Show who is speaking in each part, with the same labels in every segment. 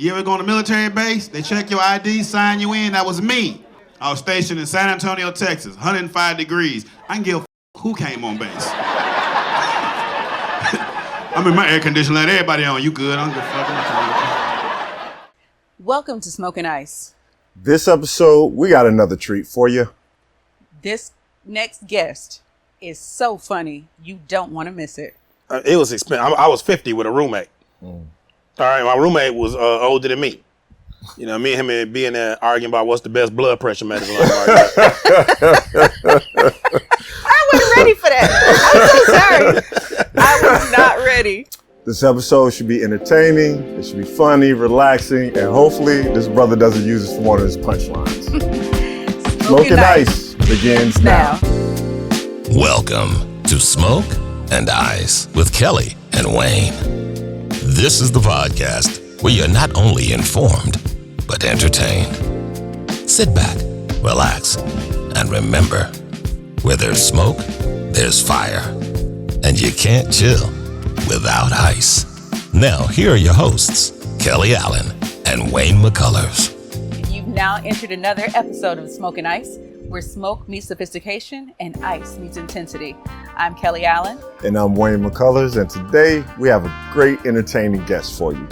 Speaker 1: You ever go on a military base? They check your ID, sign you in. That was me. I was stationed in San Antonio, Texas, 105 degrees. I can give a who came on base. I'm in my air conditioner, let everybody on. You good? I don't give a fuck.
Speaker 2: Welcome to Smoking Ice.
Speaker 3: This episode, we got another treat for you.
Speaker 2: This next guest is so funny, you don't want to miss it.
Speaker 4: It was expensive. I was 50 with a roommate. All right, my roommate was older than me. You know, me and him would be in there arguing about what's the best blood pressure medicine.
Speaker 2: I wasn't ready for that. I'm so sorry. I was not ready.
Speaker 3: This episode should be entertaining, it should be funny, relaxing, and hopefully this brother doesn't use this for one of his punchlines. Smoking Ice begins now.
Speaker 5: Welcome to Smoke and Ice with Kelly and Wayne. This is the podcast where you're not only informed, but entertained. Sit back, relax, and remember, where there's smoke, there's fire. And you can't chill without ice. Now, here are your hosts, Kelly Allen and Wayne McCullers.
Speaker 2: You've now entered another episode of Smoking Ice, where smoke meets sophistication and ice meets intensity. I'm Kelly Allen.
Speaker 3: And I'm Wayne McCullers, and today we have a great entertaining guest for you.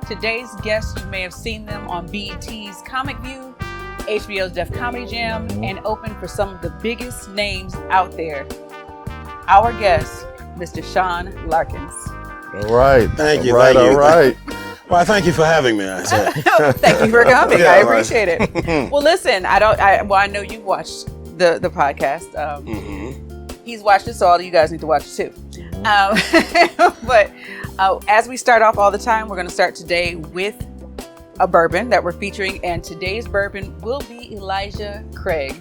Speaker 2: Today's guests, you may have seen them on BET's Comic View, HBO's Def Comedy Jam, and opened for some of the biggest names out there. Our guest, Mr. Sean Larkins.
Speaker 3: All right.
Speaker 4: Thank you.
Speaker 3: All right.
Speaker 4: Well, thank you for having me. I said.
Speaker 2: Thank you for coming.
Speaker 4: Yeah,
Speaker 2: I appreciate it. Well, listen, I know you've watched the podcast. He's watched it, so all of you guys need to watch it too. But as we start off all the time, we're going to start today with a bourbon that we're featuring, and today's bourbon will be Elijah Craig.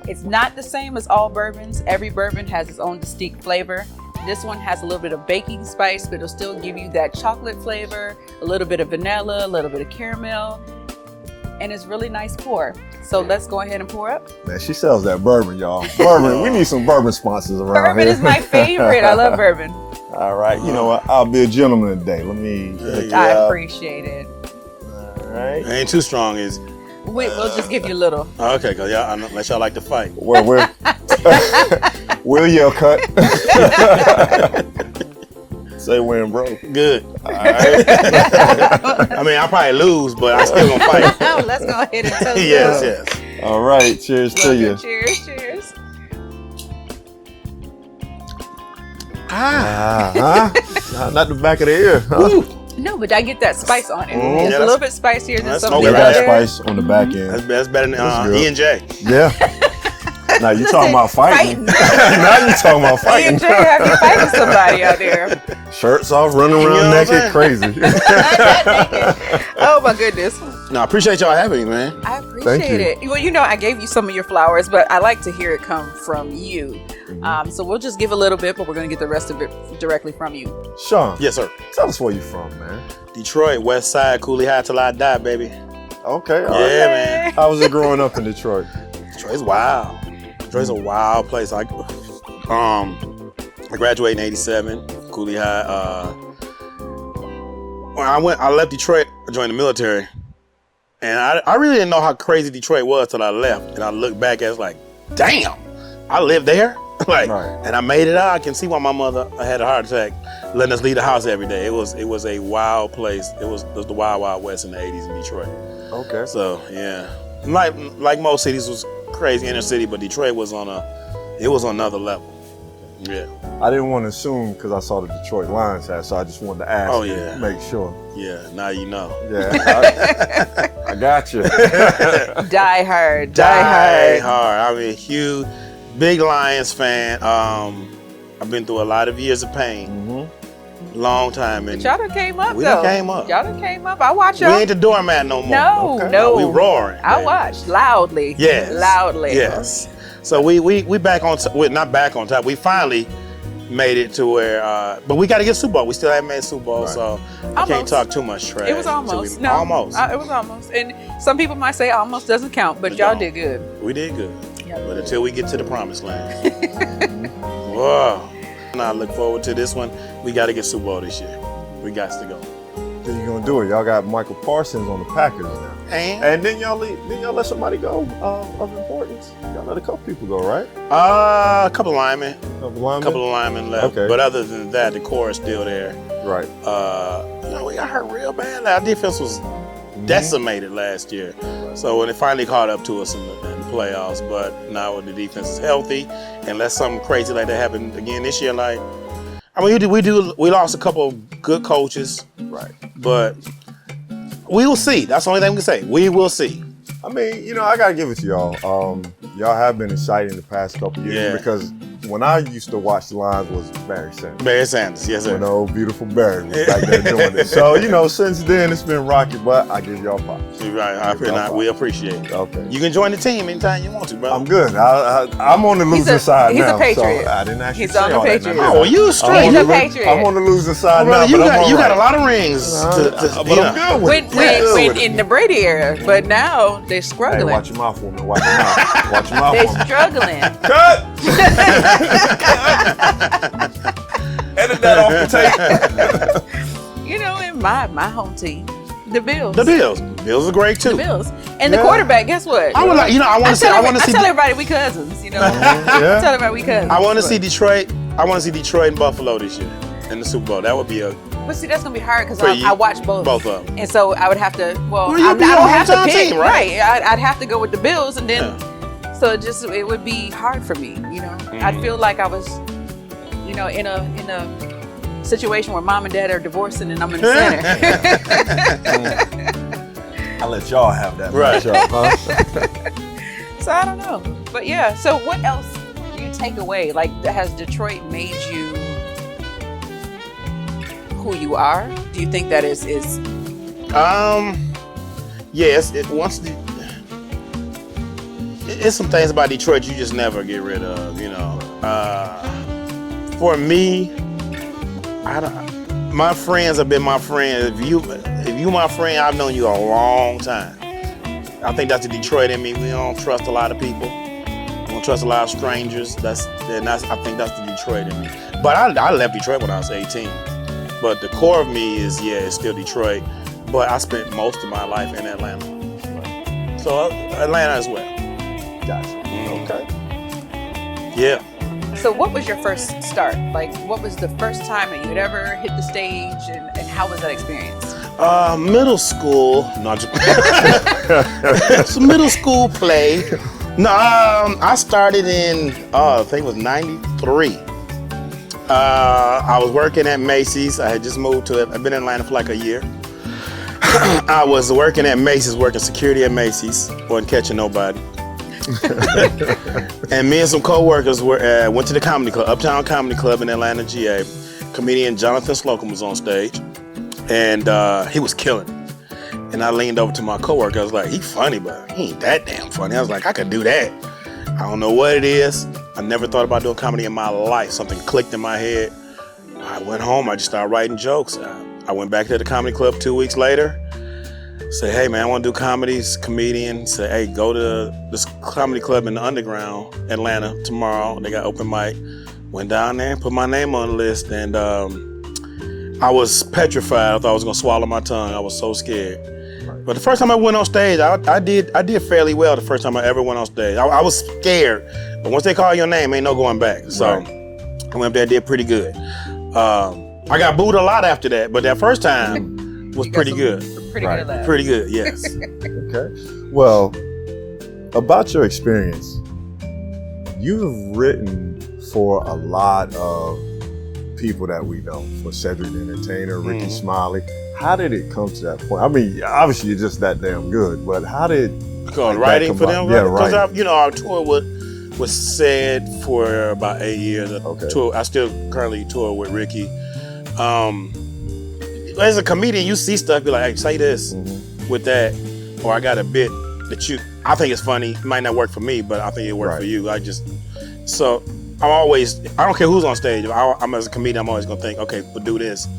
Speaker 2: It's not the same as all bourbons. Every bourbon has its own distinct flavor. This one has a little bit of baking spice, but it'll still give you that chocolate flavor, a little bit of vanilla, a little bit of caramel, and it's really nice pour. So let's go ahead and pour up.
Speaker 3: Man, she sells that bourbon, y'all. Bourbon. We need some bourbon sponsors around
Speaker 2: Bourbon
Speaker 3: here.
Speaker 2: is my favorite. I love bourbon.
Speaker 3: All right. You know what? I'll be a gentleman today. Let me.
Speaker 2: I appreciate it.
Speaker 3: All right.
Speaker 4: It ain't too strong, is it?
Speaker 2: We'll just give you a little.
Speaker 4: Okay, because unless y'all like to fight.
Speaker 3: Well, we'll yell cut. Say when, bro.
Speaker 4: Good.
Speaker 3: All right.
Speaker 4: I mean, I'll probably lose, but I'm still going to fight.
Speaker 2: Let's go ahead and toast.
Speaker 4: Yes.
Speaker 3: All right. Cheers to you.
Speaker 2: Cheers.
Speaker 3: Not the back of the ear. Huh?
Speaker 2: No, but I get that spice on it. It's
Speaker 4: Yeah,
Speaker 2: a little bit spicier than
Speaker 4: that's
Speaker 2: some of
Speaker 3: Get
Speaker 2: the
Speaker 3: that
Speaker 2: other.
Speaker 3: spice on the back end.
Speaker 4: That's better than
Speaker 3: good.
Speaker 4: E&J.
Speaker 3: Yeah. Now you talking about fighting. Now you talking about fighting.
Speaker 2: E&J have you fighting somebody out there.
Speaker 3: Shirts off, running
Speaker 4: You
Speaker 3: around
Speaker 4: know what
Speaker 3: naked, crazy.
Speaker 2: Oh my goodness.
Speaker 4: No, I appreciate y'all having me, man.
Speaker 2: I appreciate it. Well, I gave you some of your flowers, but I like to hear it come from you. So we'll just give a little bit, but we're going to get the rest of it directly from you.
Speaker 3: Sean,
Speaker 4: Yes, sir.
Speaker 3: tell us where you from, man.
Speaker 4: Detroit, West Side, Cooley High till I die, baby.
Speaker 3: Okay, all
Speaker 4: Yeah,
Speaker 3: right.
Speaker 4: man.
Speaker 3: How was it growing up in Detroit?
Speaker 4: Detroit's wild. Detroit's a wild place. I graduated in '87, Cooley High. When I left Detroit, I joined the military, and I really didn't know how crazy Detroit was till I left. And I look back at it, like, damn, I lived there. Like,
Speaker 3: Right.
Speaker 4: And I made it out. I can see why my mother had a heart attack, letting us leave the house every day. It was a wild place. It was the wild, wild west in the '80s in Detroit.
Speaker 3: Okay.
Speaker 4: So yeah, like most cities was crazy inner city, but Detroit was on another level. Yeah.
Speaker 3: I didn't want to assume because I saw the Detroit Lions hat, so I just wanted to ask.
Speaker 4: Oh,
Speaker 3: you
Speaker 4: yeah.
Speaker 3: to make sure.
Speaker 4: Yeah. Now you know.
Speaker 3: Yeah. I got you.
Speaker 2: Die hard.
Speaker 4: Die hard. I mean, huge, big Lions fan. I've been through a lot of years of pain. Long time. And
Speaker 2: Y'all done came up,
Speaker 4: we
Speaker 2: though.
Speaker 4: done came up.
Speaker 2: Y'all done came up. I watch
Speaker 4: We
Speaker 2: y'all.
Speaker 4: ain't the doormat no more.
Speaker 2: No,
Speaker 3: Okay.
Speaker 2: no.
Speaker 4: We roaring.
Speaker 2: I
Speaker 4: baby.
Speaker 2: watch loudly.
Speaker 4: Yes.
Speaker 2: Loudly.
Speaker 4: Yes. So we back on top. We're not back on top. We finally made it to where, but we got to get Super Bowl. We still haven't made Super Bowl,
Speaker 3: Right.
Speaker 4: so I
Speaker 2: Almost.
Speaker 4: can't talk too much trash.
Speaker 2: It was
Speaker 4: until
Speaker 2: almost.
Speaker 4: we- Almost.
Speaker 2: It was almost. And some people might say almost doesn't count, but
Speaker 4: It
Speaker 2: y'all
Speaker 4: don't.
Speaker 2: did good.
Speaker 4: We did good.
Speaker 2: Yep.
Speaker 4: But until we get to the promised land. Whoa. And I look forward to this one. We got to get Super Bowl this year. We got to go.
Speaker 3: Then you're gonna do it. Y'all got Michael Parsons on the Packers now. And then y'all let somebody go of importance. Y'all let a couple people go, right?
Speaker 4: A couple of linemen.
Speaker 3: A
Speaker 4: couple of linemen left.
Speaker 3: Okay.
Speaker 4: But other than that, the core is still there.
Speaker 3: Right.
Speaker 4: We got hurt real bad. Our defense was decimated last year. So when it finally caught up to us in the playoffs, but now the defense is healthy, unless something crazy like that happened again this year, we lost a couple of good coaches.
Speaker 3: Right.
Speaker 4: But we will see. That's the only thing we can say. We will see.
Speaker 3: I mean, I gotta give it to y'all. Y'all have been exciting the past couple years because when I used to watch the Lions was Barry Sanders.
Speaker 4: Barry Sanders, yes sir.
Speaker 3: When old beautiful Barry was back there doing it. So, since then it's been rocky, but I give y'all props.
Speaker 4: You're right. We appreciate it.
Speaker 3: Okay.
Speaker 4: You can join the team anytime you want to, brother.
Speaker 3: I'm good. I'm on the losing side now.
Speaker 2: He's a Patriot.
Speaker 3: So I didn't actually
Speaker 2: He's on the Patriot.
Speaker 4: Oh, you straight.
Speaker 2: He's a Patriot.
Speaker 3: I'm on the losing side now.
Speaker 4: You got a lot of rings.
Speaker 3: But I'm good with it.
Speaker 2: When in the Brady era, but now they're struggling.
Speaker 3: Hey, watch your mouth, woman. Watch your mouth. Watch your mouth,
Speaker 2: They're
Speaker 3: woman.
Speaker 2: struggling.
Speaker 3: Cut! Edit that off the tape.
Speaker 2: In my home team, the Bills.
Speaker 4: The Bills are great too.
Speaker 2: The Bills. And the quarterback, guess what?
Speaker 4: I want to see.
Speaker 2: I tell everybody we cousins, I tell everybody we cousins.
Speaker 4: I want to see Detroit. I want to see Detroit and Buffalo this year in the Super Bowl. That would be
Speaker 2: But see, that's gonna be hard because I watch both of them, and so I would have to. I don't have to pick,
Speaker 4: team, right?
Speaker 2: I'd have to go with the Bills, and then so it would be hard for me. I'd feel like I was, in a situation where mom and dad are divorcing, and I'm in the center.
Speaker 3: I let y'all have that
Speaker 4: right.
Speaker 3: matchup, huh?
Speaker 2: So I don't know, but yeah. So what else do you take away? Like, has Detroit made you who you are? Do you think that is?
Speaker 4: Yes. It's some things about Detroit you just never get rid of. For me, my friends have been my friends. If you my friend, I've known you a long time. I think that's the Detroit in me. We don't trust a lot of people. We don't trust a lot of strangers. I think that's the Detroit in me. But I left Detroit when I was 18. But the core of me is still Detroit. But I spent most of my life in Atlanta. So Atlanta as well.
Speaker 3: Gotcha. Okay.
Speaker 4: Yeah.
Speaker 2: So what was your first start? Like, what was the first time that you had ever hit the stage, and how was that experience?
Speaker 4: Middle school. No, it's a middle school play. No, I started in, I think it was 93. I was working at Macy's. I had just moved to it. I've been in Atlanta for like a year. I was working at Macy's, working security at Macy's. Wasn't catching nobody. And me and some co-workers went to the comedy club, Uptown Comedy Club in Atlanta, GA. Comedian Jonathan Slocum was on stage, and he was killing it. And I leaned over to my co-worker. I was like, he funny, but he ain't that damn funny. I was like, I could do that. I don't know what it is. I never thought about doing comedy in my life. Something clicked in my head. I went home. I just started writing jokes. I went back to the comedy club 2 weeks later. Say, hey man, I want to do comedy. Comedian. Say, hey, go to this comedy club in the underground, Atlanta, tomorrow. They got open mic. Went down there, put my name on the list, and I was petrified. I thought I was gonna swallow my tongue. I was so scared. But the first time I went on stage, I did fairly well. The first time I ever went on stage, I was scared. But once they call your name, ain't no going back. So I went up there, did pretty good. I got booed a lot after that, but that first time was pretty good.
Speaker 2: Pretty good laugh.
Speaker 4: Pretty good, yes.
Speaker 3: Okay. Well, about your experience, you've written for a lot of people that we know, for Cedric the Entertainer, Ricky Smiley. How did it come to that point? I mean, obviously you're just that damn good, but how did
Speaker 4: writing for them?
Speaker 3: Yeah, right.
Speaker 4: Because our tour was said for about 8 years. I still currently tour with Ricky. As a comedian, you see stuff, you're like, hey, say this with that, or I got a bit that I think it's funny. It might not work for me, but I think it worked for you. I don't care who's on stage. I'm as a comedian, I'm always gonna think, okay, we'll do this.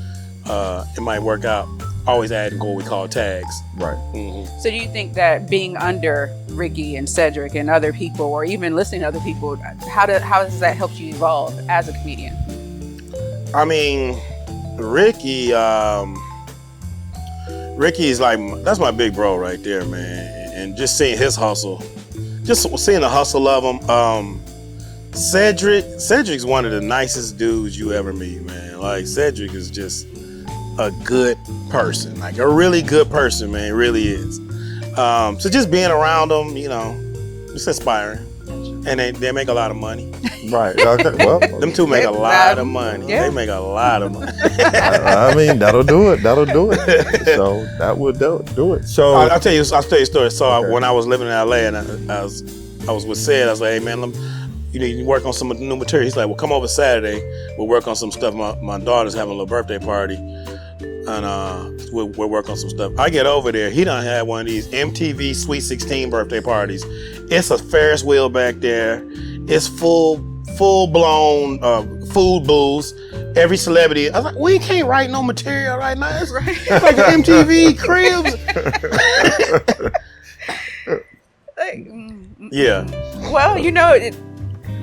Speaker 4: It might work out. Always add and go what we call tags.
Speaker 3: Right.
Speaker 2: Mm-hmm. So do you think that being under Ricky and Cedric and other people, or even listening to other people, how does that help you evolve as a comedian?
Speaker 4: I mean, Ricky, Ricky is like, that's my big bro right there, man. And just seeing his hustle, just seeing the hustle of him. Cedric's one of the nicest dudes you ever meet, man. Like, Cedric is just a good person, like a really good person, man. He really is. So just being around them, you know, it's inspiring. And they make a lot of money.
Speaker 3: Right. Okay. Well,
Speaker 4: them two make a lot of money. Yeah. They make a lot of money.
Speaker 3: I mean, that'll do it. So that would do it. So
Speaker 4: I'll tell you a story. So when I was living in LA and I was with Sid, I was like, hey man, you need to work on some new material. He's like, well, come over Saturday. We'll work on some stuff. My daughter's having a little birthday party. And we'll work on some stuff. I get over there. He done had one of these MTV Sweet 16 birthday parties. It's a Ferris wheel back there. It's full blown food booths. Every celebrity. I was like, we can't write no material right now. It's like MTV Cribs. Yeah.
Speaker 2: Well, you know,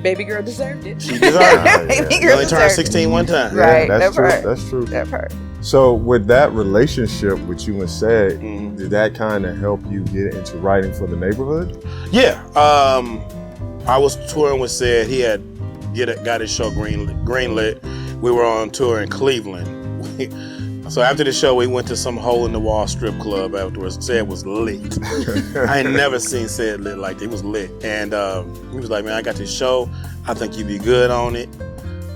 Speaker 2: baby girl deserved it.
Speaker 4: She deserved it. Baby girl only turned 16 one time.
Speaker 2: Right.
Speaker 3: Yeah, that's true.
Speaker 2: Part.
Speaker 3: That's true.
Speaker 2: That part.
Speaker 3: So with that relationship with you and Sid, did that kind of help you get into writing for the neighborhood?
Speaker 4: Yeah. I was touring with Sid. He had got his show greenlit. We were on tour in Cleveland. So after the show, we went to some hole-in-the-wall strip club afterwards. Sid was lit. I ain't never seen Sid lit like that. He was lit. And he was like, man, I got this show. I think you'd be good on it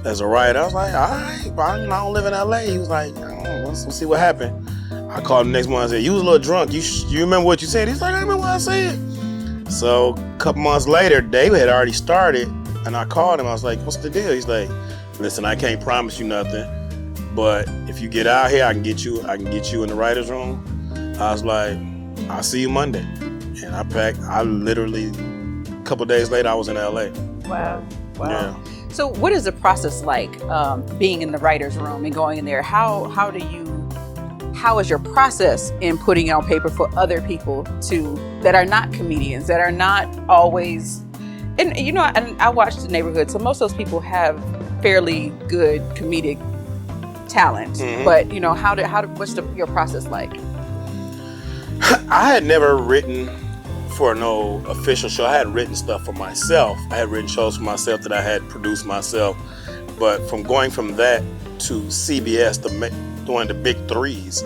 Speaker 4: as a writer. I was like, all right, but I don't live in LA. He was like, let's see what happened. I called him the next morning and said, you was a little drunk. You remember what you said? He's like, I remember what I said. So a couple months later, David had already started, and I called him. I was like, what's the deal? He's like, listen, I can't promise you nothing, but if you get out here, I can get you in the writer's room. I was like, I'll see you Monday. And I packed. I literally, a couple days later, I was in LA.
Speaker 2: Wow.
Speaker 4: Yeah.
Speaker 2: So what is the process like being in the writer's room and going in there? How is your process in putting it on paper for other people that are not comedians, that are not always, and you know, and I watch The Neighborhood, so most of those people have fairly good comedic talent, but you know, what's your process like?
Speaker 4: I had never written for no official show. I had written stuff for myself. I had written shows for myself that I had produced myself. But from going from that to CBS, one of the big threes,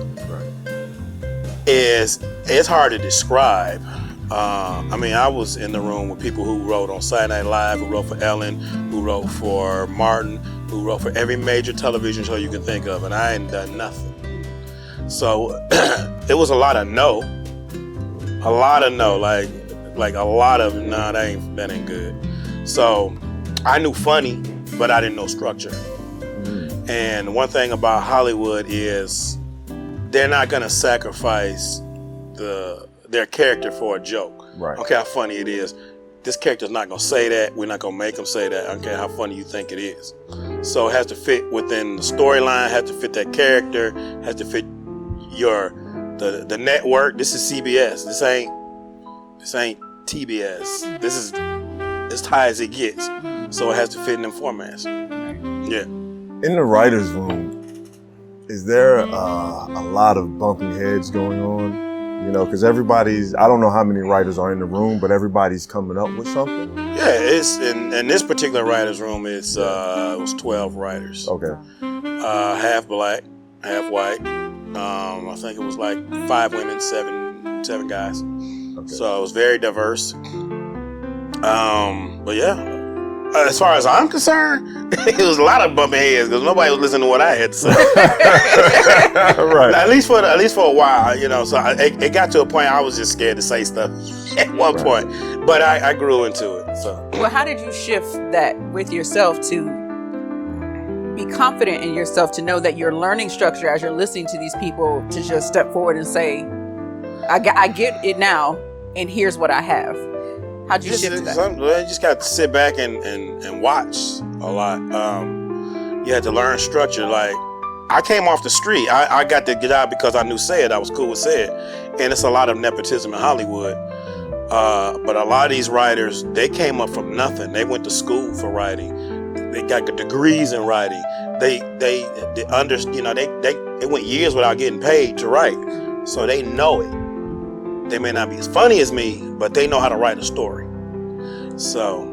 Speaker 4: it's hard to describe. I mean, I was in the room with people who wrote on Saturday Night Live, who wrote for Ellen, who wrote for Martin, who wrote for every major television show you can think of, and I hadn't done nothing. So it was a lot of no, like a lot of nah, that ain't good. So I knew funny, but I didn't know structure. And one thing about Hollywood is they're not gonna sacrifice their character for a joke.
Speaker 3: Right.
Speaker 4: Okay, how funny it is. This character's not gonna say that. We're not gonna make him say that. I don't care how funny you think it is. So it has to fit within the storyline, has to fit that character, has to fit the network. This is CBS. This ain't TBS. This is as high as it gets. So it has to fit in them formats. Yeah.
Speaker 3: In the writer's room, is there a lot of bumping heads going on? You know, because I don't know how many writers are in the room, but everybody's coming up with something.
Speaker 4: Yeah, it's in this particular writer's room, it was 12 writers.
Speaker 3: Okay.
Speaker 4: Half black, half white. I think it was like 5 women, seven guys. Okay. So it was very diverse. But yeah. As far as I'm concerned, it was a lot of bumping heads because nobody was listening to what I had to say.
Speaker 3: Right.
Speaker 4: At least for a while, you know. So it got to a point I was just scared to say stuff at one point, but I grew into it. So.
Speaker 2: Well, how did you shift that with yourself to be confident in yourself, to know that you're learning structure as you're listening to these people, to just step forward and say, I get it now, and here's what I have. How'd you shift that?
Speaker 4: You just got to sit back and watch a lot. You had to learn structure. Like, I came off the street. I got the job because I knew Sid. I was cool with Sid. And it's a lot of nepotism in Hollywood. But a lot of these writers, they came up from nothing. They went to school for writing. They got degrees in writing. They went years without getting paid to write. So they know it. They may not be as funny as me, but they know how to write a story. So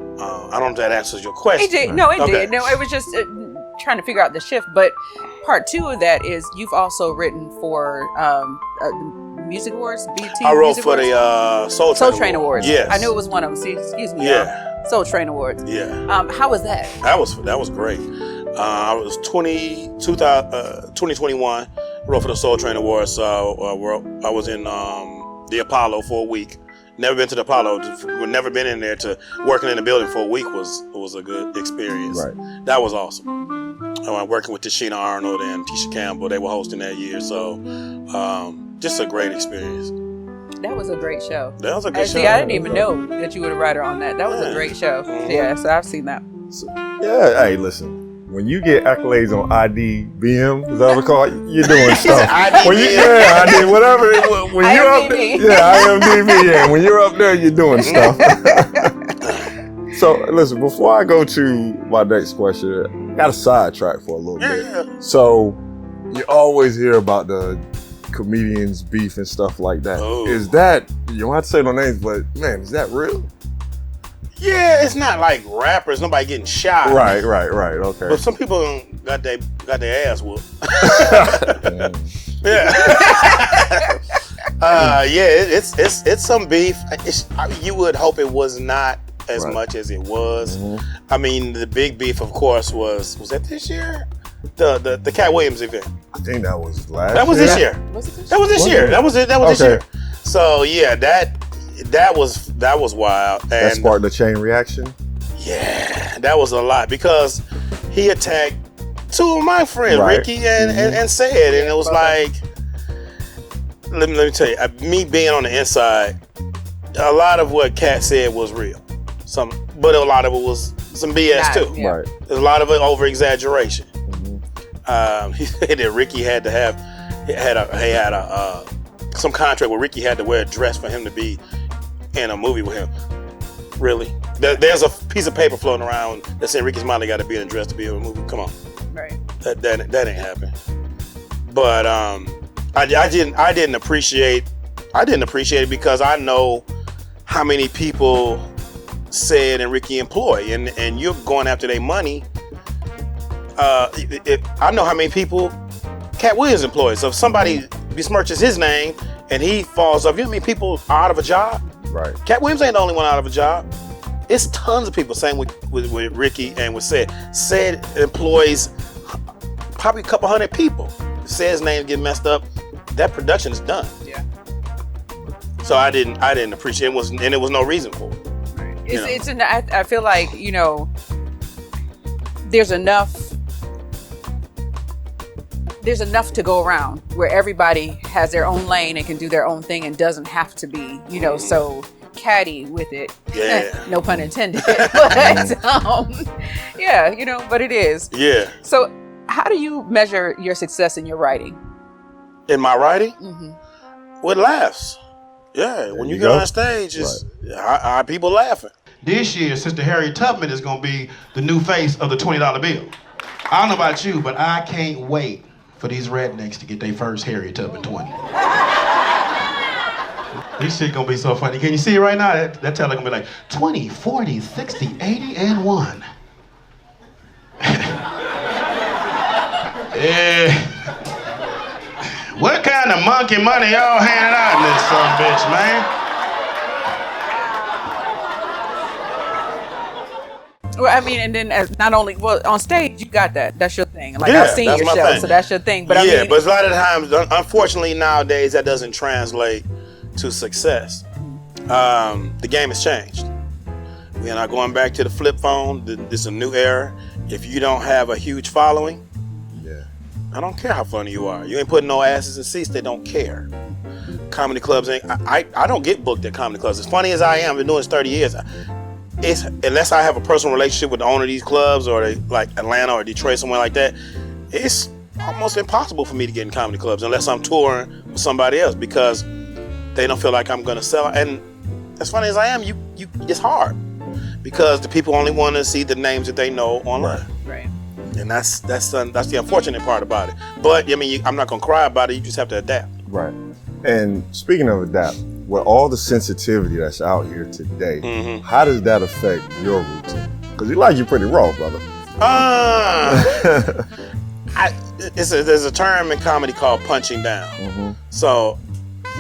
Speaker 4: I don't know if that answers your question.
Speaker 2: It did. No, it did. No, it was just trying to figure out the shift. But part 2 of that is you've also written for the Music Awards, BET.
Speaker 4: I wrote
Speaker 2: Music
Speaker 4: for
Speaker 2: Awards?
Speaker 4: the Soul Train Awards.
Speaker 2: Yes. I knew it was one of them. See, excuse me.
Speaker 4: Yeah.
Speaker 2: Soul Train Awards.
Speaker 4: Yeah.
Speaker 2: How was that?
Speaker 4: That was great. I was 2021. Wrote for the Soul Train Awards. So I was in the Apollo for a week. Never been to the Apollo. Never been in there. To working in the building for a week was a good experience.
Speaker 3: Right.
Speaker 4: That was awesome. I'm working with Tashina Arnold and Tisha Campbell. They were hosting that year. So just a great experience.
Speaker 2: That was a great show.
Speaker 4: That was a good show.
Speaker 2: See, I didn't even know that you were the writer on that. That was a great show.
Speaker 4: Mm-hmm.
Speaker 2: Yeah, so I've seen that.
Speaker 3: So, yeah, hey, listen. When you get accolades on IDBM, is that what it's called? You're doing stuff. ID, whatever. When you're up there, IMDb. Yeah, when you're up there, you're doing stuff. So, listen, before I go to my next question, I got a sidetrack for a little bit.
Speaker 4: Yeah.
Speaker 3: So, you always hear about the comedians beef and stuff like that.
Speaker 4: Oh.
Speaker 3: Is that, you don't have to say no names, but man, is that real?
Speaker 4: Yeah, it's not like rappers, nobody getting shot.
Speaker 3: Right, okay.
Speaker 4: But some people got their ass whooped. It's some beef. You would hope it was not as much as it was.
Speaker 3: Mm-hmm.
Speaker 4: I mean, the big beef, of course, was that this year? The Cat Williams event.
Speaker 3: I think that was last year.
Speaker 4: That was this year. That was this year. That was this year. So yeah, that was wild. And
Speaker 3: that sparked the chain reaction.
Speaker 4: Yeah, that was a lot because he attacked 2 of my friends, Ricky and Said, and it was like, let me tell you, me being on the inside, a lot of what Cat said was real. But a lot of it was some BS too.
Speaker 2: Yeah.
Speaker 3: Right.
Speaker 4: There's a lot of it over exaggeration.
Speaker 3: Mm-hmm.
Speaker 4: He said that Ricky had some contract where Ricky had to wear a dress for him to be in a movie with him. Really? There's a piece of paper floating around that said Ricky's mom got to be in a dress to be in a movie. Come on.
Speaker 2: Right.
Speaker 4: That ain't happen. But I didn't appreciate it because I know how many people Said and Ricky employ, and you're going after their money. I know how many people Cat Williams employs. So if somebody besmirches his name and he falls off, you know how many people are out of a job?
Speaker 3: Right.
Speaker 4: Cat Williams ain't the only one out of a job. It's tons of people. Same with Ricky and with Said. Said employs probably a couple hundred people. If Said's name get messed up, that production is done.
Speaker 2: Yeah.
Speaker 4: So I didn't appreciate it, and there was no reason for it.
Speaker 2: I feel like, there's enough to go around where everybody has their own lane and can do their own thing and doesn't have to be, so catty with it.
Speaker 4: Yeah.
Speaker 2: No pun intended. But, but it is.
Speaker 4: Yeah.
Speaker 2: So how do you measure your success in your writing?
Speaker 4: In my writing?
Speaker 2: Mm-hmm.
Speaker 4: With laughs. Yeah. When you get on stage, it's people laughing.
Speaker 1: This year, Sister Harriet Tubman is going to be the new face of the $20 bill. I don't know about you, but I can't wait for these rednecks to get their first Harriet Tubman 20. This shit going to be so funny. Can you see it right now? That teller going to be like, 20, 40, 60, 80, and 1. What kind of monkey money y'all handing out in this son of a bitch, man?
Speaker 2: Well, I mean, and then not only on stage, you got that. That's your thing. Like
Speaker 4: Yeah,
Speaker 2: I've seen
Speaker 4: that's
Speaker 2: your
Speaker 4: my
Speaker 2: show,
Speaker 4: thing.
Speaker 2: so that's your thing. But
Speaker 4: but
Speaker 2: a
Speaker 4: lot of times, unfortunately, nowadays that doesn't translate to success. The game has changed. We are not going back to the flip phone. This is a new era. If you don't have a huge following, I don't care how funny you are. You ain't putting no asses in seats. They don't care. Comedy clubs ain't. I don't get booked at comedy clubs. As funny as I am, I've been doing this 30 years. It's unless I have a personal relationship with the owner of these clubs or like Atlanta or Detroit, somewhere like that, it's almost impossible for me to get in comedy clubs unless I'm touring with somebody else because they don't feel like I'm gonna sell. And as funny as I am, it's hard because the people only want to see the names that they know online.
Speaker 2: right.
Speaker 4: And that's the unfortunate part about it. But I mean, I'm not gonna cry about it. You just have to adapt.
Speaker 3: Right. And speaking of adapt, with all the sensitivity that's out here today, how does that affect your routine? Because you're pretty raw, brother.
Speaker 4: There's a term in comedy called punching down. So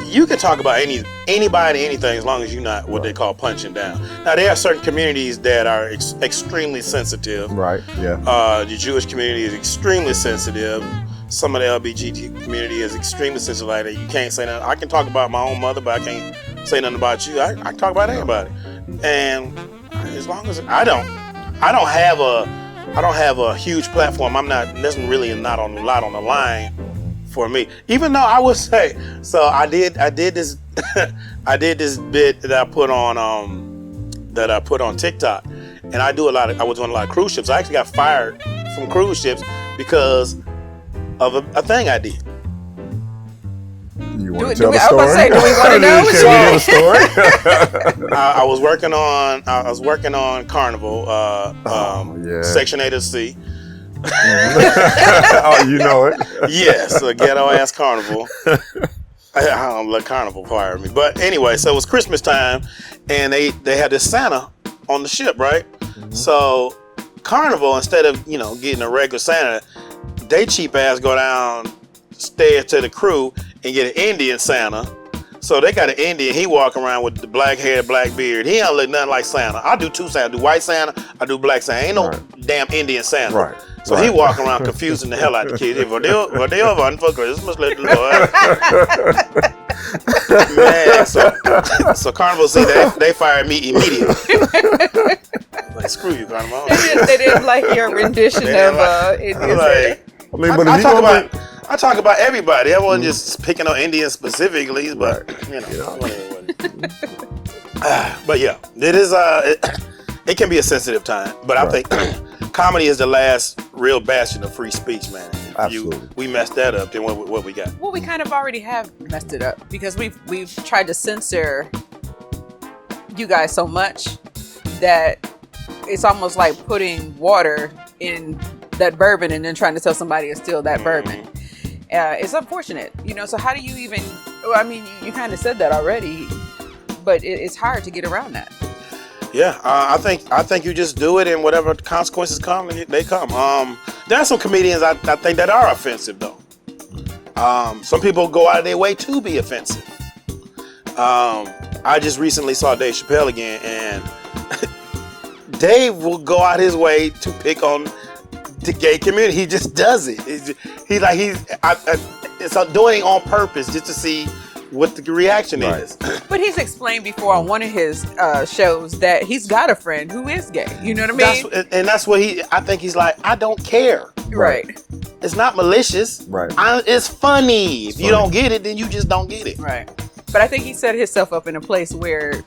Speaker 4: you can talk about anybody, anything, as long as you're not what they call punching down. Now, there are certain communities that are extremely sensitive.
Speaker 3: Right, yeah.
Speaker 4: The Jewish community is extremely sensitive. Some of the LGBT community is extremely sensitive like that. You can't say nothing. I can talk about my own mother, but I can't say nothing about you. I can talk about anybody. And as long as I don't have a huge platform. There's really not a lot on the line for me. Even though I would say, so I did this I did this bit that I put on TikTok, and I was doing a lot of cruise ships. I actually got fired from cruise ships because of a thing I did.
Speaker 3: You want to tell the story?
Speaker 2: I was about to say, do we want to know?
Speaker 4: I was working on Carnival, Section 8 of C.
Speaker 3: Oh, you know it.
Speaker 4: Yes, a ghetto ass Carnival. I don't let Carnival fire me. But anyway, so it was Christmas time, and they had this Santa on the ship, right? So Carnival, instead of getting a regular Santa, they cheap ass go downstairs to the crew and get an Indian Santa. So they got an Indian. He walk around with the black hair, black beard. He don't look nothing like Santa. I do two Santa. I do white Santa. I do black Santa. Ain't no damn Indian Santa.
Speaker 3: Right.
Speaker 4: So he walk around confusing the hell out of the kids. For they run for Christmas, let the Lord. Man, so Carnival see they fired me immediately. Like, screw you, Carnival.
Speaker 2: They didn't like your rendition of Indian Santa.
Speaker 4: I talk about everybody. I wasn't just picking on Indians specifically, but but yeah, it is. It can be a sensitive time, but I think comedy is the last real bastion of free speech, man.
Speaker 3: Absolutely.
Speaker 4: We messed that up. Then what we got?
Speaker 2: Well, we kind of already have messed it up because we've tried to censor you guys so much that it's almost like putting water in that bourbon and then trying to tell somebody to steal that bourbon. It's unfortunate, so how do you even, I mean, you kind of said that already, but it's hard to get around that.
Speaker 4: Yeah, I think you just do it, and whatever consequences come, they come. There are some comedians I think that are offensive, though. Some people go out of their way to be offensive. I just recently saw Dave Chappelle again, and Dave will go out his way to pick on the gay community. He just does it. It's doing it on purpose just to see what the reaction is.
Speaker 2: But he's explained before on one of his shows that he's got a friend who is gay. You know what I mean?
Speaker 4: That's what I think he's like, I don't care.
Speaker 2: Right.
Speaker 4: It's not malicious.
Speaker 3: Right.
Speaker 4: It's funny. If you don't get it, then you just don't get it.
Speaker 2: Right. But I think he set himself up in a place where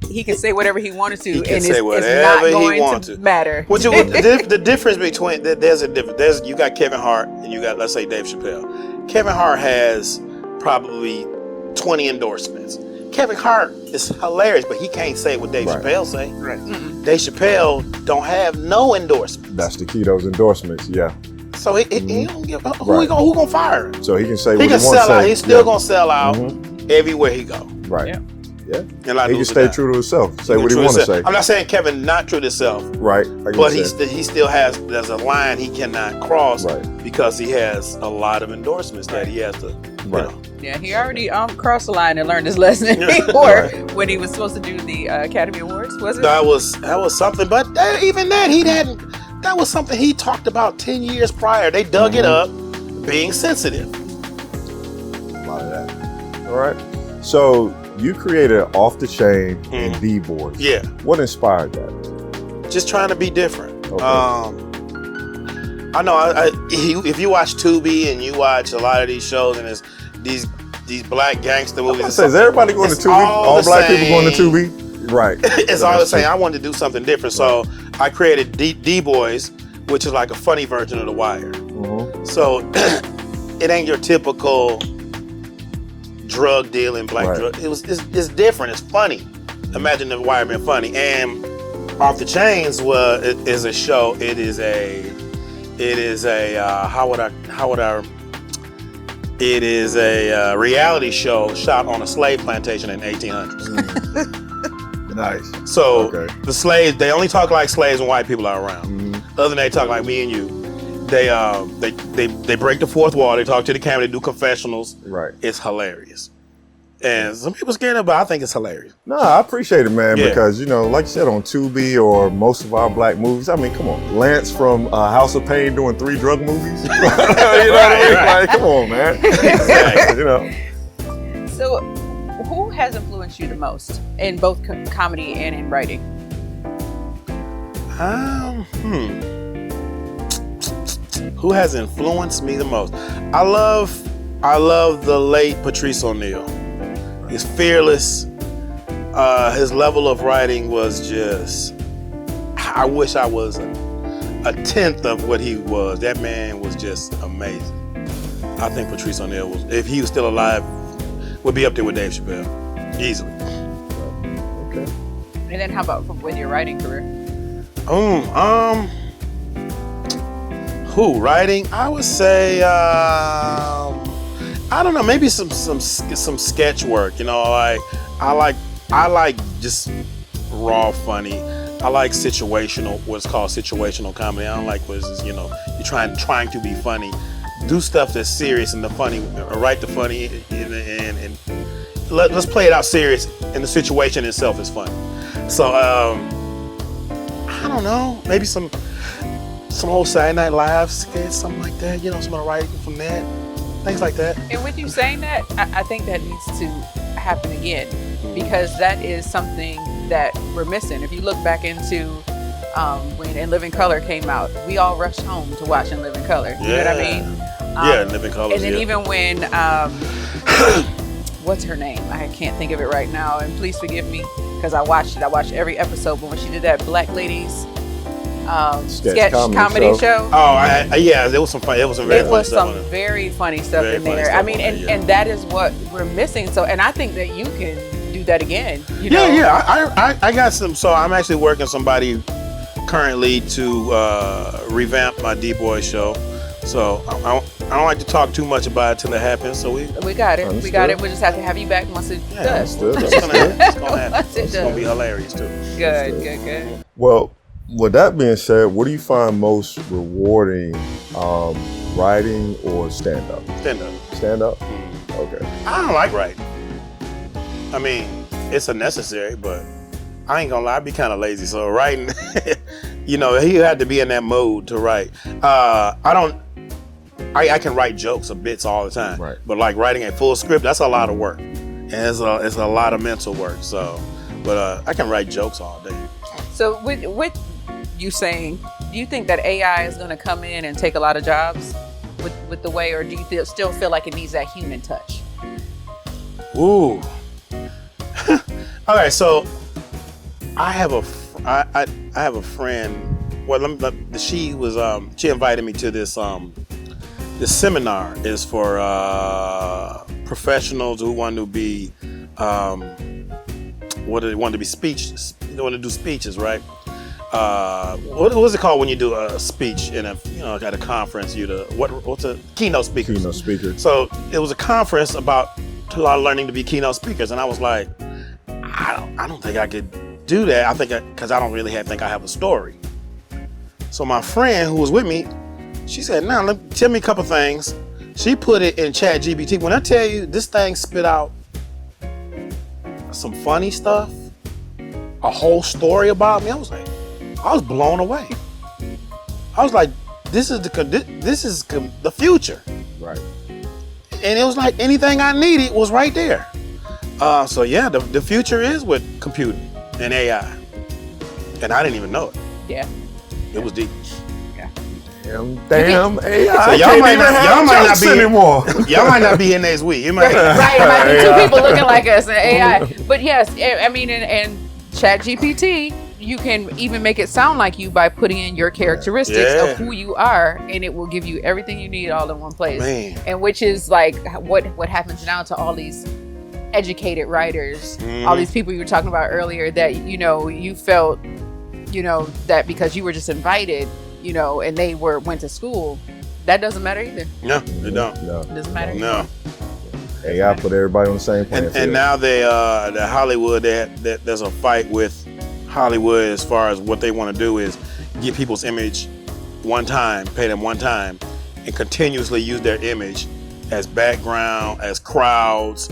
Speaker 2: he can say whatever he wanted to,
Speaker 4: He can
Speaker 2: and
Speaker 4: say
Speaker 2: it's
Speaker 4: whatever
Speaker 2: not
Speaker 4: he
Speaker 2: going
Speaker 4: wants
Speaker 2: to
Speaker 4: to.
Speaker 2: matter.
Speaker 4: The difference between there's a difference. You got Kevin Hart and you got, let's say, Dave Chappelle. Kevin Hart has probably 20 endorsements. Kevin Hart is hilarious, but he can't say what Dave Chappelle say.
Speaker 2: Right.
Speaker 4: Dave Chappelle don't have no endorsements.
Speaker 3: That's the key, those endorsements, yeah.
Speaker 4: So he don't give who gonna fire him?
Speaker 3: So he can say what
Speaker 4: He
Speaker 3: he
Speaker 4: can
Speaker 3: wants to
Speaker 4: sell
Speaker 3: say.
Speaker 4: out. He's still gonna sell out everywhere he go.
Speaker 3: Right.
Speaker 2: Yeah.
Speaker 3: Yeah.
Speaker 4: And I
Speaker 3: he can stay true to himself. Say what he want to say.
Speaker 4: I'm not saying Kevin not true to himself.
Speaker 3: Right.
Speaker 4: But he still has, there's a line he cannot cross because he has a lot of endorsements that he has to,
Speaker 2: Yeah, he already crossed the line and learned his lesson before when he was supposed to do the Academy Awards, was it?
Speaker 4: That was something, but even that, that was something he talked about 10 years prior. They dug it up, being sensitive.
Speaker 3: A lot of that. All right. So you created Off the Chain and D-Boys.
Speaker 4: Yeah.
Speaker 3: What inspired that?
Speaker 4: Just trying to be different.
Speaker 3: Okay.
Speaker 4: I know if you watch Tubi and you watch a lot of these shows and it's these black gangster movies.
Speaker 3: Is everybody going to Tubi? All black people going to Tubi? Right.
Speaker 4: It's all the same. I wanted to do something different. So I created D-Boys, which is like a funny version of The Wire. So it ain't your typical drug dealing black drug. It's different. It's funny. Imagine The Wire being funny. And Off the Chains is a show. It is a how would I It is a reality show shot on a slave plantation in 1800s.
Speaker 3: Nice.
Speaker 4: So the slaves, they only talk like slaves when white people are around. Other than they talk like me and you. They break the fourth wall. They talk to the camera. They do confessionals.
Speaker 3: Right.
Speaker 4: It's hilarious. And some people scared of it, but I think it's hilarious.
Speaker 3: No, I appreciate it, man,
Speaker 4: Yeah.
Speaker 3: because, you know, like you said, on Tubi or most of our black movies, I mean, come on. Lance from House of Pain doing 3 drug movies. You know what I mean? Like, come on, man.
Speaker 4: Exactly.
Speaker 3: You know.
Speaker 2: So, who has influenced you the most in both comedy and in writing?
Speaker 4: Who has influenced me the most? I love the late Patrice O'Neal. He's fearless. His level of writing was just, I wish I was a tenth of what he was. That man was just amazing. I think Patrice O'Neal was, if he was still alive, would be up there with Dave Chappelle, easily.
Speaker 3: Okay.
Speaker 2: And then how about with your writing career?
Speaker 4: Who writing? I would say, I don't know, maybe some sketch work. You know, like I like just raw funny. I like what's called situational comedy. I don't like what's just, you know, you're trying to be funny. Do stuff that's serious and the funny. Write the funny and let's play it out serious. And the situation itself is funny. So I don't know, maybe some old Saturday Night Live sketch, something like that. You know, some writing from that. Things like that.
Speaker 2: And with you saying that, I think that needs to happen again, because that is something that we're missing. If you look back into when In Living Color came out, we all rushed home to watch In Living Color. You know what I mean?
Speaker 4: Yeah, In Living Color.
Speaker 2: And then even when, what's her name? I can't think of it right now, and please forgive me, because I watched it. I watched every episode, but when she did that Black Ladies sketch comedy show.
Speaker 4: Oh, yeah, there was some fun. It was some very funny stuff.
Speaker 2: It was some very funny stuff in there. I mean, and that is what we're missing. So, and I think that you can do that again. You know?
Speaker 4: Yeah. I got some. So I'm actually working somebody currently to revamp my D-Boy show. So I don't like to talk too much about it till it happens. So we
Speaker 2: got it.
Speaker 3: Understood.
Speaker 2: We got it. We'll just have to have you back once it does.
Speaker 4: It's gonna happen.
Speaker 2: Once it
Speaker 4: It's gonna
Speaker 2: does.
Speaker 4: be hilarious too.
Speaker 2: Good.
Speaker 3: Well, with that being said, what do you find most rewarding, writing or stand-up?
Speaker 4: Stand-up.
Speaker 3: Stand-up? Okay.
Speaker 4: I don't like writing. I mean, it's a necessary, but I ain't gonna lie, I be kind of lazy. So writing, you know, you have to be in that mode to write. I can write jokes or bits all the time.
Speaker 3: Right.
Speaker 4: But like writing a full script, that's a lot of work. And it's a lot of mental work. So, but I can write jokes all day.
Speaker 2: So with you saying, do you think that AI is going to come in and take a lot of jobs with the way, or do you still feel like it needs that human touch?
Speaker 4: Ooh. Okay, so I have a friend. Well, she invited me to this this seminar. Is for professionals who want to be want to do speeches, right? What was it called when you do a speech in at a conference? What's a keynote speaker?
Speaker 3: Keynote speaker.
Speaker 4: So it was a conference about learning to be keynote speakers, and I was like, I don't think I could do that. Because I don't really think I have a story. So my friend who was with me, she said, "Now, tell me a couple things." She put it in ChatGPT. When I tell you, this thing spit out some funny stuff, a whole story about me. I was blown away. I was like, this is the future.
Speaker 3: Right.
Speaker 4: And it was like anything I needed was right there. So yeah, the future is with computing and AI. And I didn't even know it.
Speaker 2: Yeah.
Speaker 4: It was deep.
Speaker 3: Damn AI.
Speaker 4: So y'all might not be
Speaker 3: anymore.
Speaker 4: Y'all might not be here next week. It might.
Speaker 2: Right, it might be two people looking like us in AI. But yes, I mean, and ChatGPT, you can even make it sound like you by putting in your characteristics of who you are, and it will give you everything you need all in one place.
Speaker 4: Man.
Speaker 2: And which is like what happens now to all these educated writers, all these people you were talking about earlier that, you felt, that because you were just invited, and they went to school, That doesn't matter either.
Speaker 4: No, it don't.
Speaker 3: No.
Speaker 2: It doesn't matter.
Speaker 4: No.
Speaker 3: They got to put everybody on the same playing field.
Speaker 4: And now the Hollywood, there's a fight with Hollywood as far as what they want to do is get people's image one time, pay them one time, and continuously use their image as background, as crowds,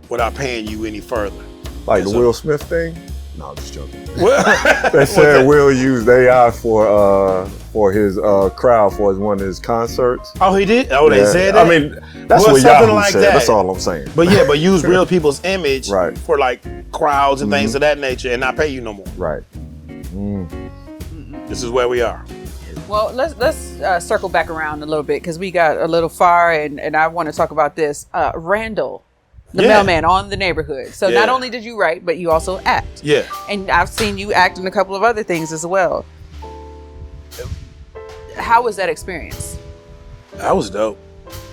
Speaker 4: without paying you any further.
Speaker 3: Like the Will Smith thing? No, I'm just joking.
Speaker 4: Well,
Speaker 3: They said Will used AI for his crowd for one of his concerts.
Speaker 4: Oh, he did? Oh, they said that?
Speaker 3: I mean, that's
Speaker 4: Well,
Speaker 3: what
Speaker 4: something
Speaker 3: Yahoo
Speaker 4: like
Speaker 3: said.
Speaker 4: that.
Speaker 3: That's all I'm saying.
Speaker 4: But use real people's image
Speaker 3: Right.
Speaker 4: for like crowds and things of that nature and not pay you no more.
Speaker 3: Right.
Speaker 4: This is where we are.
Speaker 2: Well, let's circle back around a little bit because we got a little far, and I want to talk about this. Randall, the mailman on The Neighborhood. So not only did you write, but you also act.
Speaker 4: Yeah.
Speaker 2: And I've seen you act in a couple of other things as well. How was that experience?
Speaker 4: That was dope.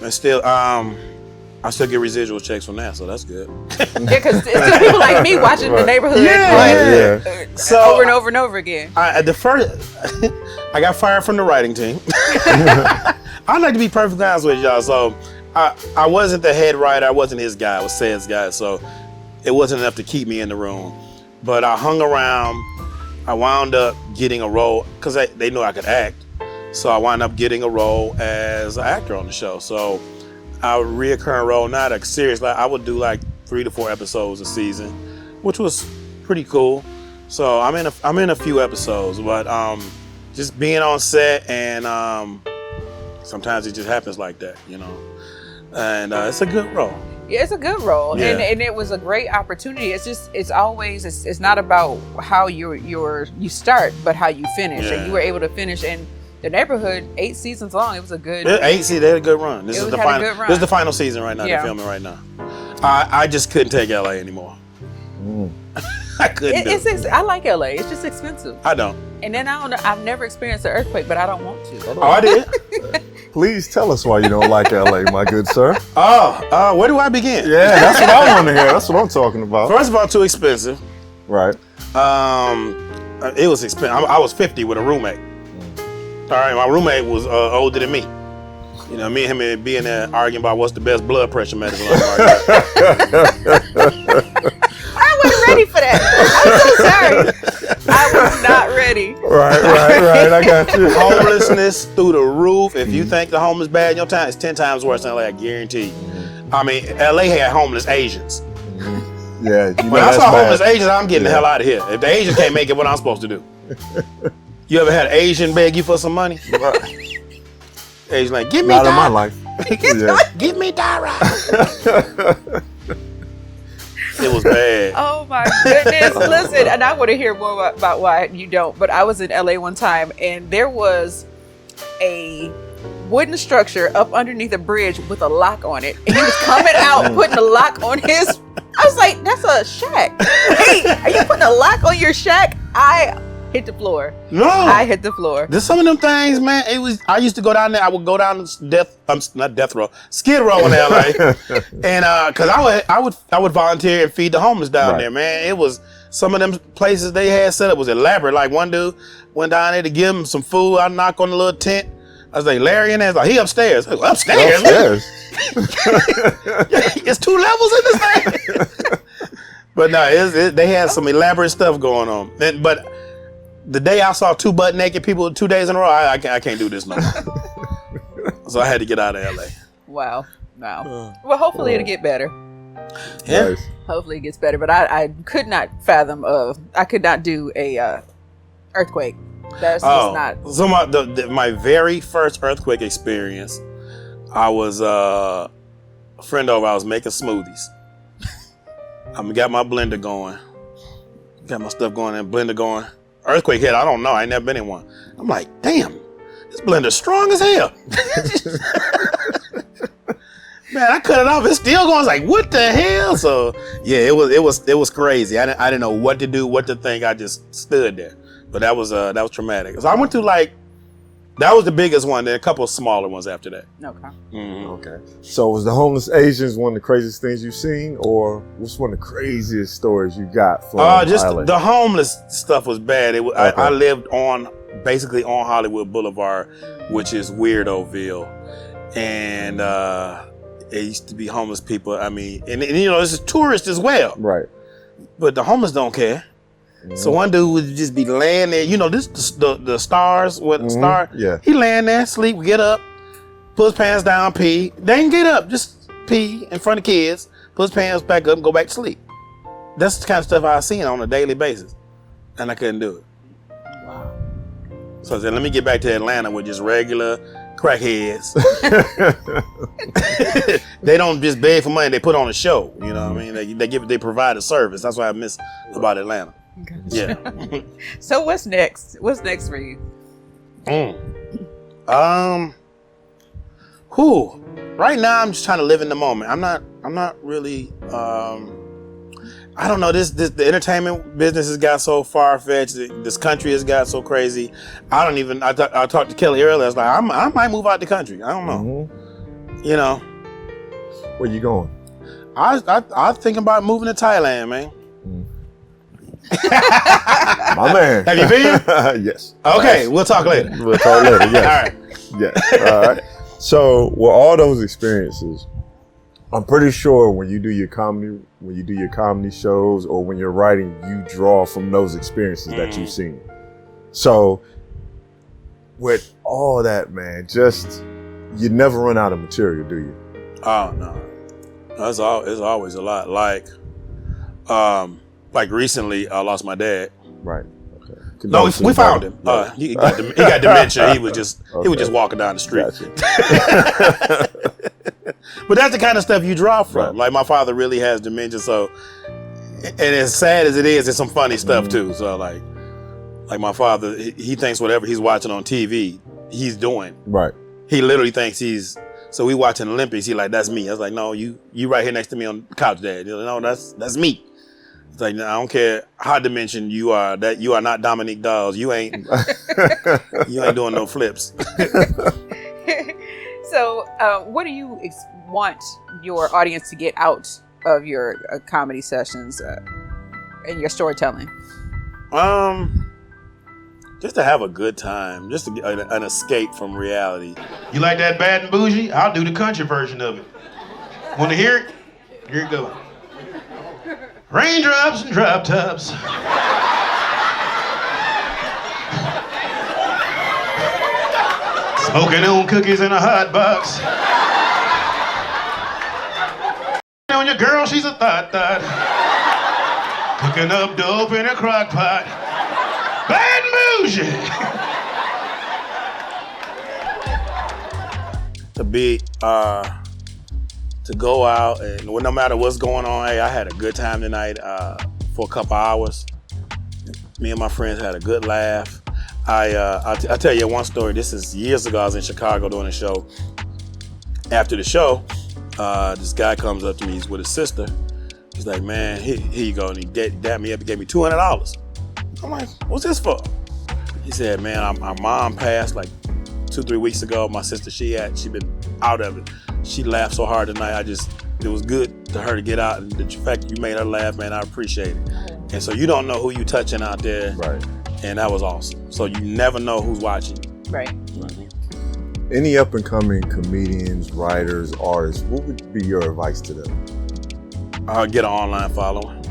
Speaker 4: And still, I still get residual checks from that, so that's good.
Speaker 2: Yeah, because it's just people like me watching The Neighborhood
Speaker 4: So
Speaker 2: over and over and over again.
Speaker 4: At the first, I got fired from the writing team. I'd like to be perfectly honest with y'all. So I wasn't the head writer. I wasn't his guy. I was Sayed's guy. So it wasn't enough to keep me in the room. But I hung around. I wound up getting a role because they knew I could act. So I wound up getting a role as an actor on the show. So a reoccurring role, not a serious, like I would do like 3 to 4 episodes a season, which was pretty cool. So I'm in a few episodes, but just being on set and sometimes it just happens like that, you know. And it's a good role.
Speaker 2: Yeah, it's a good role,
Speaker 4: Yeah.
Speaker 2: and it was a great opportunity. It's always it's not about how you start, but how you finish, and you were able to finish. And The Neighborhood, 8 seasons long. It was a good.
Speaker 4: 8 seasons, they had a good run. This is the final.
Speaker 2: Good run.
Speaker 4: This is the final season right now.
Speaker 2: Yeah.
Speaker 4: They're filming right now. I just couldn't take LA anymore. I couldn't.
Speaker 2: I like LA. It's just expensive.
Speaker 4: I don't.
Speaker 2: And then I don't know. I've never experienced an earthquake, but I don't want to.
Speaker 4: Oh, I did.
Speaker 3: Please tell us why you don't like LA, my good sir.
Speaker 4: Where do I begin?
Speaker 3: Yeah, that's what I want to hear. That's what I'm talking about.
Speaker 4: First of all, too expensive.
Speaker 3: Right.
Speaker 4: It was expensive. I was 50 with a roommate. All right, my roommate was older than me. You know, me and him would be in there arguing about what's the best blood pressure medicine.
Speaker 2: I wasn't ready for that. I'm so sorry. I was not ready.
Speaker 3: Right. I got you.
Speaker 4: Homelessness through the roof. If you think the homeless bad in your town, it's 10 times worse than LA, I guarantee you. I mean, LA had homeless Asians.
Speaker 3: Yeah.
Speaker 4: When I saw homeless Asians, I'm getting the hell out of here. If the Asians can't make it, what I'm supposed to do? You ever had an Asian beg you for some money? Asian like, give me
Speaker 3: Not in my life.
Speaker 4: Give me Dara. It was bad.
Speaker 2: Oh my goodness. Listen, and I want to hear more about why you don't, but I was in LA one time and there was a wooden structure up underneath a bridge with a lock on it. And he was coming out putting a lock on his. I was like, that's a shack. Hey, are you putting a lock on your shack? I hit the floor.
Speaker 4: No.
Speaker 2: I hit the floor.
Speaker 4: There's some of them things, man. I used to go down there. I would go down to Skid Row in LA, and because I would volunteer and feed the homeless down there, man. It was some of them places they had set up was elaborate. Like one dude went down there to give him some food. I knock on the little tent. I was like, Larry in there. Like, he upstairs. I go, upstairs. It's 2 levels in this thing. But no, they had some elaborate stuff going on. But the day I saw 2 butt naked people 2 days in a row, I can't do this no more. So I had to get out of LA.
Speaker 2: Wow. Well, hopefully it'll get better.
Speaker 4: Yeah.
Speaker 3: Nice.
Speaker 2: Hopefully it gets better. But I could not fathom I could not do a earthquake. That's just not.
Speaker 4: So my very first earthquake experience, I was a friend over. I was making smoothies. I got my blender going, got my stuff going, and blender going. Earthquake hit. I don't know. I ain't never been in one. I'm like, damn, this blender's strong as hell. Man, I cut it off. It's still going. I was like, what the hell? So yeah, it was crazy. I didn't know what to do, what to think. I just stood there. But that was traumatic. So I went through like That was the biggest one. There are a couple of smaller ones after that.
Speaker 2: Okay.
Speaker 4: Mm-hmm.
Speaker 3: Okay. So was the homeless Asians one of the craziest things you've seen, or what's one of the craziest stories you got from
Speaker 4: Just
Speaker 3: Island?
Speaker 4: the homeless stuff was bad.
Speaker 3: Okay.
Speaker 4: I lived basically on Hollywood Boulevard, which is Weirdoville, and it used to be homeless people. I mean, and you know, this is tourists as well.
Speaker 3: Right.
Speaker 4: But the homeless don't care. So one dude would just be laying there. You know, the stars with the star.
Speaker 3: Yeah.
Speaker 4: He laying there, sleep, get up, put his pants down, pee. They ain't get up, just pee in front of kids, put his pants back up, and go back to sleep. That's the kind of stuff I've seen on a daily basis, and I couldn't do it. Wow. So I said, let me get back to Atlanta with just regular crackheads. They don't just beg for money; they put on a show. You know what I mean? They provide a service. That's what I miss about Atlanta.
Speaker 2: Okay.
Speaker 4: Yeah.
Speaker 2: So what's next? What's next for you?
Speaker 4: Right now I'm just trying to live in the moment. I'm not really I don't know, the entertainment business has got so far-fetched. This country has got so crazy. I talked to Kelly earlier. I was like, I might move out the country. I don't know. You know.
Speaker 3: Where you going?
Speaker 4: I think about moving to Thailand, man.
Speaker 3: My man.
Speaker 4: Have you been?
Speaker 3: Yes.
Speaker 4: Okay, we'll talk later.
Speaker 3: We'll talk later, yes.
Speaker 4: All right.
Speaker 3: Yes. All right. So with all those experiences, I'm pretty sure when you do your comedy shows or when you're writing, you draw from those experiences that you've seen. So with all that, man, just you never run out of material, do you?
Speaker 4: Oh no. It's always a lot. Like recently, I lost my dad.
Speaker 3: Right. Okay.
Speaker 4: No, we found him. He got dementia. He was just walking down the street.
Speaker 3: Gotcha.
Speaker 4: But that's the kind of stuff you draw from.
Speaker 3: Right.
Speaker 4: Like my father really has dementia, so and as sad as it is, it's some funny stuff too. So like my father, he thinks whatever he's watching on TV, he's doing.
Speaker 3: Right.
Speaker 4: He literally thinks so we watching Olympics. He like, that's me. I was like, no, you right here next to me on the couch, Dad. He's like, no, that's me. It's like, no, I don't care how dimensioned you are. That you are not Dominique Dawes. You ain't doing no flips.
Speaker 2: So, what do you want your audience to get out of your comedy sessions and your storytelling?
Speaker 4: Just to have a good time, just to get an escape from reality.
Speaker 1: You like that Bad and Bougie? I'll do the country version of it. Want to hear it? Here it goes. Raindrops and drop tops. Smoking on cookies in a hot box. On your girl, she's a thot. Cooking up dope in a crock pot. Bad and Bougie.
Speaker 4: To go out and no matter what's going on, hey, I had a good time tonight for a couple hours. Me and my friends had a good laugh. I'll tell you one story. This is years ago. I was in Chicago doing a show. After the show, this guy comes up to me. He's with his sister. He's like, man, here you go. And he dapped me up and gave me $200. I'm like, what's this for? He said, man, my mom passed like 2-3 weeks ago. My sister, she been out of it. She laughed so hard tonight. It was good to her to get out, and the fact you made her laugh, man, I appreciate it. And so you don't know who you touching out there.
Speaker 3: Right.
Speaker 4: And that was awesome. So you never know who's watching.
Speaker 2: Right.
Speaker 3: Any up and coming comedians, writers, artists, what would be your advice to them?
Speaker 4: Get an online following.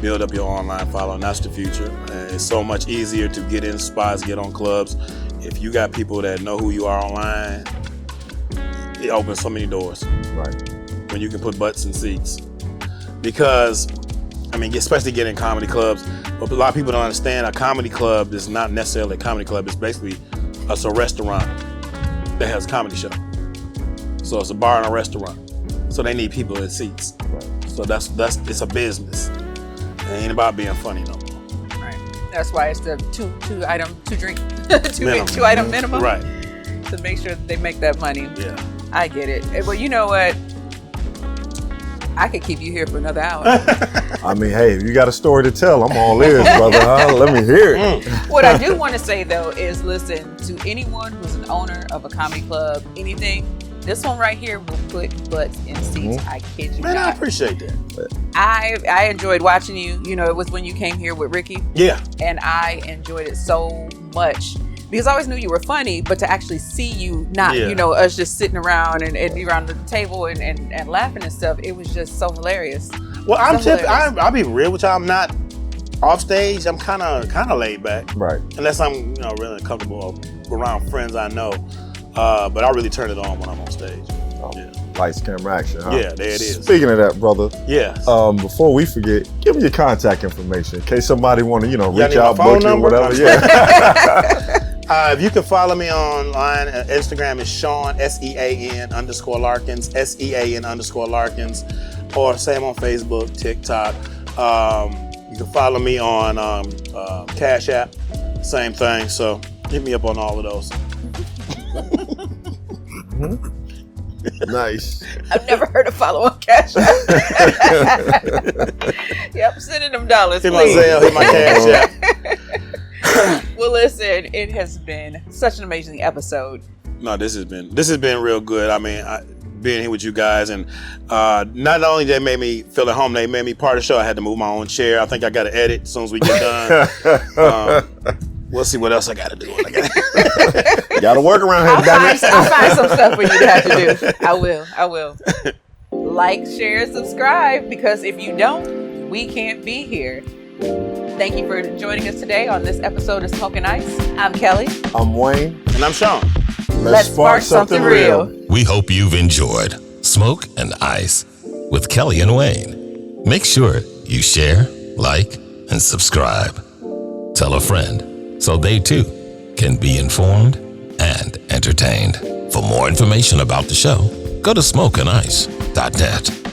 Speaker 4: Build up your online following. That's the future. It's so much easier to get in spots, get on clubs. If you got people that know who you are online, it opens so many doors.
Speaker 3: Right.
Speaker 4: When you can put butts in seats. Because, I mean, especially getting in comedy clubs, but a lot of people don't understand a comedy club is not necessarily a comedy club. It's basically a restaurant that has a comedy show. So it's a bar and a restaurant. So they need people in seats.
Speaker 3: Right.
Speaker 4: So it's a business. It ain't about being funny no more.
Speaker 2: Right. That's why it's the two
Speaker 4: Minimum.
Speaker 2: item minimum.
Speaker 4: Right.
Speaker 2: To make sure that they make that money.
Speaker 4: Yeah.
Speaker 2: I get it. Well, you know what? I could keep you here for another hour.
Speaker 3: I mean, hey, if you got a story to tell, I'm all ears, brother. Huh? Let me hear it.
Speaker 2: What I do want to say, though, is listen, to anyone who's an owner of a comedy club, anything, this one right here will put butts in seats. I kid you
Speaker 4: Man,
Speaker 2: not.
Speaker 4: I appreciate that.
Speaker 2: I enjoyed watching you. You know, it was when you came here with Ricky.
Speaker 4: Yeah.
Speaker 2: And I enjoyed it so much. Because I always knew you were funny, but to actually see you, not, you know, us just sitting around and around the table and laughing and stuff, it was just so hilarious.
Speaker 4: Well, I'll be real with y'all. I'm not off stage. I'm kind of laid back.
Speaker 3: Right.
Speaker 4: Unless I'm, really comfortable around friends I know. But I really turn it on when I'm on stage. Yeah.
Speaker 3: Lights, camera, action, huh?
Speaker 4: Yeah, there it is.
Speaker 3: Speaking of that, brother.
Speaker 4: Yes.
Speaker 3: Before we forget, give me your contact information in case somebody want to, reach
Speaker 4: my
Speaker 3: out,
Speaker 4: phone
Speaker 3: book you,
Speaker 4: number?
Speaker 3: whatever. Yeah.
Speaker 4: If you can follow me online, Instagram is Sean, SEAN_Larkins, SEAN_Larkins, or same on Facebook, TikTok. You can follow me on Cash App, same thing. So hit me up on all of those.
Speaker 3: Nice.
Speaker 2: I've never heard of follow on Cash App. Yep, sending them dollars,
Speaker 4: Hit my
Speaker 2: please.
Speaker 4: Zelle, hit my Cash App.
Speaker 2: Well, listen, it has been such an amazing episode.
Speaker 4: No, this has been real good. I mean, being here with you guys, and not only they made me feel at home, they made me part of the show. I had to move my own chair. I think I got to edit as soon as we get done. We'll see what else I got to do.
Speaker 3: Got to work around here, damn it.
Speaker 2: I'll find some stuff for you to have to do. I will. Like, share, subscribe, because if you don't, we can't be here. Thank you for joining us today on this episode of Smoke and Ice. I'm Kelly.
Speaker 3: I'm Wayne.
Speaker 4: And I'm Sean.
Speaker 3: Let's spark something real.
Speaker 5: We hope you've enjoyed Smoke and Ice with Kelly and Wayne. Make sure you share, like, and subscribe. Tell a friend so they too can be informed and entertained. For more information about the show, go to smokeandice.net.